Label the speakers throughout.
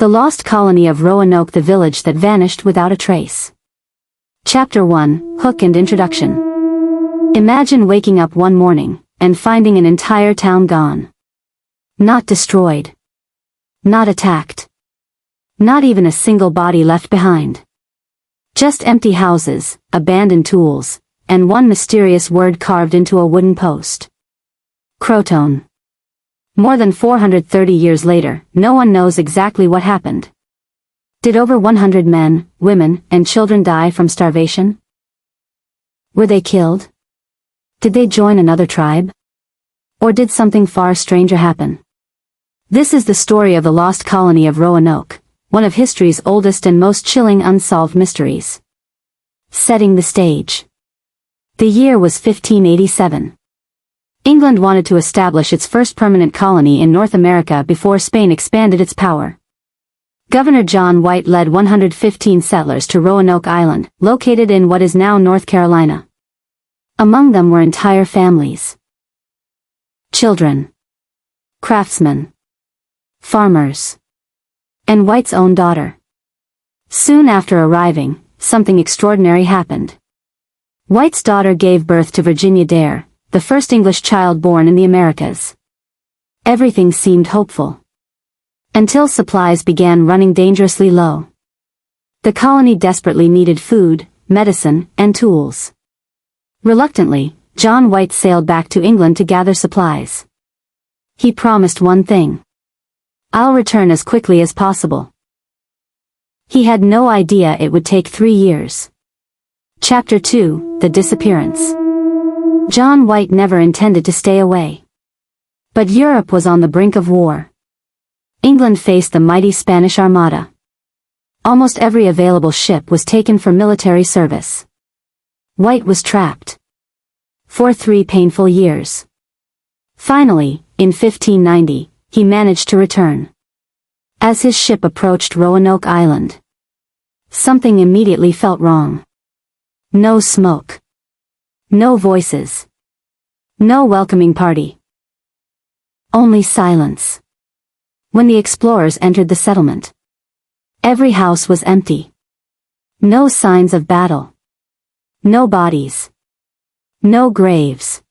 Speaker 1: The Lost Colony of Roanoke, the village that vanished without a trace. Chapter 1, Hook and Introduction. Imagine waking up one morning, and finding an entire town gone. Not destroyed. Not attacked. Not even a single body left behind. Just empty houses, abandoned tools, and one mysterious word carved into a wooden post. Croatoan. More than 430 years later, no one knows exactly what happened. Did over 100 men, women, and children die from starvation? Were they killed? Did they join another tribe? Or did something far stranger happen? This is the story of the lost colony of Roanoke, one of history's oldest and most chilling unsolved mysteries. Setting the stage. The year was 1587. England wanted to establish its first permanent colony in North America before Spain expanded its power. Governor John White led 115 settlers to Roanoke Island, located in what is now North Carolina. Among them were entire families. Children. Craftsmen. Farmers. And White's own daughter. Soon after arriving, something extraordinary happened. White's daughter gave birth to Virginia Dare, the first English child born in the Americas. Everything seemed hopeful. Until supplies began running dangerously low. The colony desperately needed food, medicine, and tools. Reluctantly, John White sailed back to England to gather supplies. He promised one thing. "I'll return as quickly as possible." He had no idea it would take 3 years. Chapter 2, The Disappearance. John White never intended to stay away. But Europe was on the brink of war. England faced the mighty Spanish Armada. Almost every available ship was taken for military service. White was trapped. For 3 painful years. Finally, in 1590, he managed to return. As his ship approached Roanoke Island, something immediately felt wrong. No smoke. No voices. No welcoming party. Only silence. When the explorers entered the settlement, every house was empty. No signs of battle. No bodies. No graves.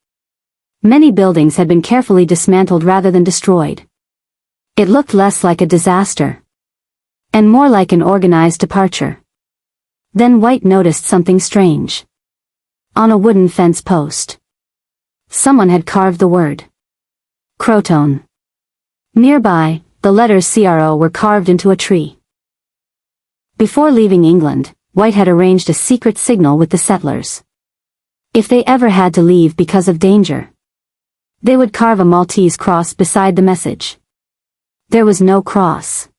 Speaker 1: Many buildings had been carefully dismantled rather than destroyed. It looked less like a disaster, and more like an organized departure. Then White noticed something strange. On a wooden fence post, someone had carved the word Croatoan. Nearby, the letters CRO were carved into a tree. Before leaving England, White had arranged a secret signal with the settlers. If they ever had to leave because of danger, they would carve a Maltese cross beside the message. There was no cross.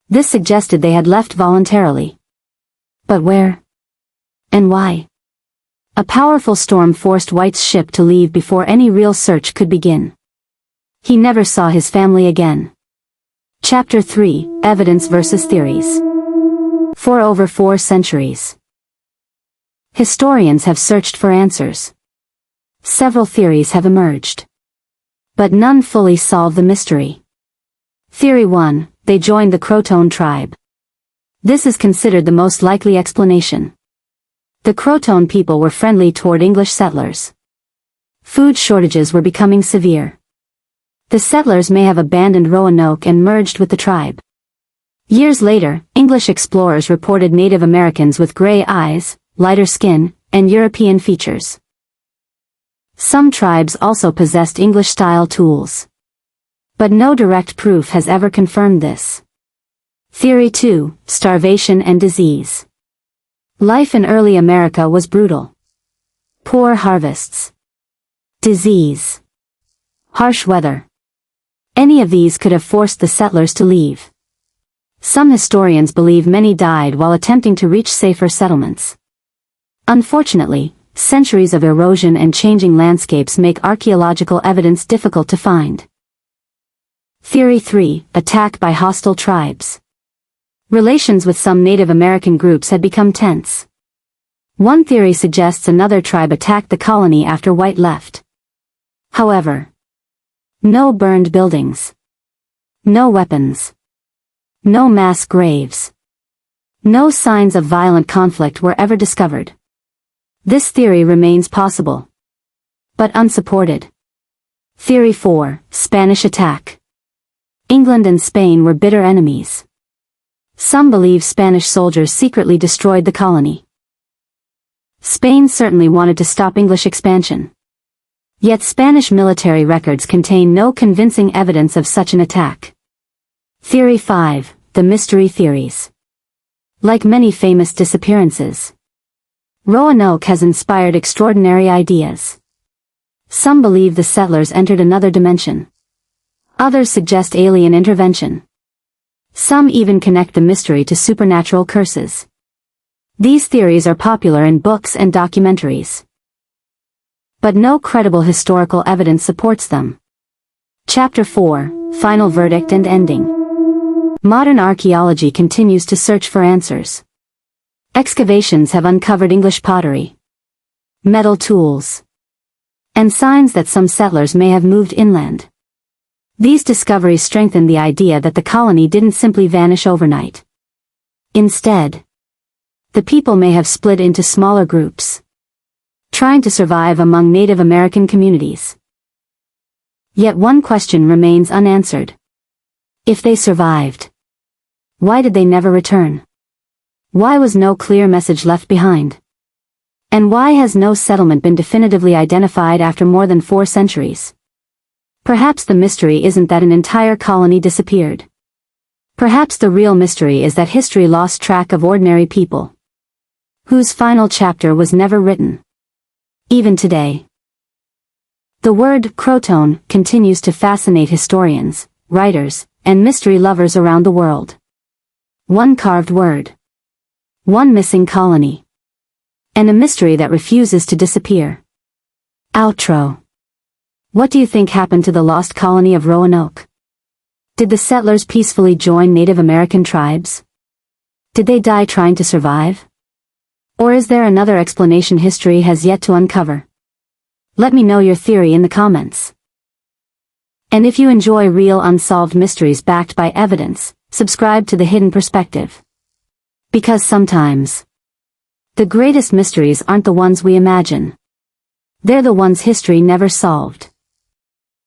Speaker 1: This suggested they had left voluntarily. But where? And why? A powerful storm forced White's ship to leave before any real search could begin. He never saw his family again. Chapter 3, Evidence versus Theories. For over 4 centuries, historians have searched for answers. Several theories have emerged, but none fully solve the mystery. Theory 1, they joined the Croatoan tribe. This is considered the most likely explanation. The Croatoan people were friendly toward English settlers. Food shortages were becoming severe. The settlers may have abandoned Roanoke and merged with the tribe. Years later, English explorers reported Native Americans with gray eyes, lighter skin, and European features. Some tribes also possessed English-style tools. But no direct proof has ever confirmed this. Theory 2, Starvation and Disease. Life in early America was brutal. Poor harvests. Disease. Harsh weather. Any of these could have forced the settlers to leave. Some historians believe many died while attempting to reach safer settlements. Unfortunately, centuries of erosion and changing landscapes make archaeological evidence difficult to find. Theory 3, Attack by hostile tribes. Relations with some Native American groups had become tense. One theory suggests another tribe attacked the colony after White left. However, no burned buildings. No weapons. No mass graves. No signs of violent conflict were ever discovered. This theory remains possible, but unsupported. Theory 4, Spanish attack. England and Spain were bitter enemies. Some believe Spanish soldiers secretly destroyed the colony. Spain certainly wanted to stop English expansion. Yet Spanish military records contain no convincing evidence of such an attack. Theory 5, the mystery theories. Like many famous disappearances, Roanoke has inspired extraordinary ideas. Some believe the settlers entered another dimension. Others suggest alien intervention. Some even connect the mystery to supernatural curses. These theories are popular in books and documentaries, but no credible historical evidence supports them. Chapter 4, Final Verdict and Ending. Modern archaeology continues to search for answers. Excavations have uncovered English pottery, metal tools, and signs that some settlers may have moved inland. These discoveries strengthen the idea that the colony didn't simply vanish overnight. Instead, the people may have split into smaller groups, trying to survive among Native American communities. Yet one question remains unanswered. If they survived, why did they never return? Why was no clear message left behind? And why has no settlement been definitively identified after more than 4 centuries? Perhaps the mystery isn't that an entire colony disappeared. Perhaps the real mystery is that history lost track of ordinary people, whose final chapter was never written. Even today, the word Croatoan continues to fascinate historians, writers, and mystery lovers around the world. One carved word, one missing colony, and a mystery that refuses to disappear. Outro. What do you think happened to the lost colony of Roanoke? Did the settlers peacefully join Native American tribes? Did they die trying to survive? Or is there another explanation history has yet to uncover? Let me know your theory in the comments. And if you enjoy real unsolved mysteries backed by evidence, subscribe to The Hidden Perspective. Because sometimes, the greatest mysteries aren't the ones we imagine. They're the ones history never solved.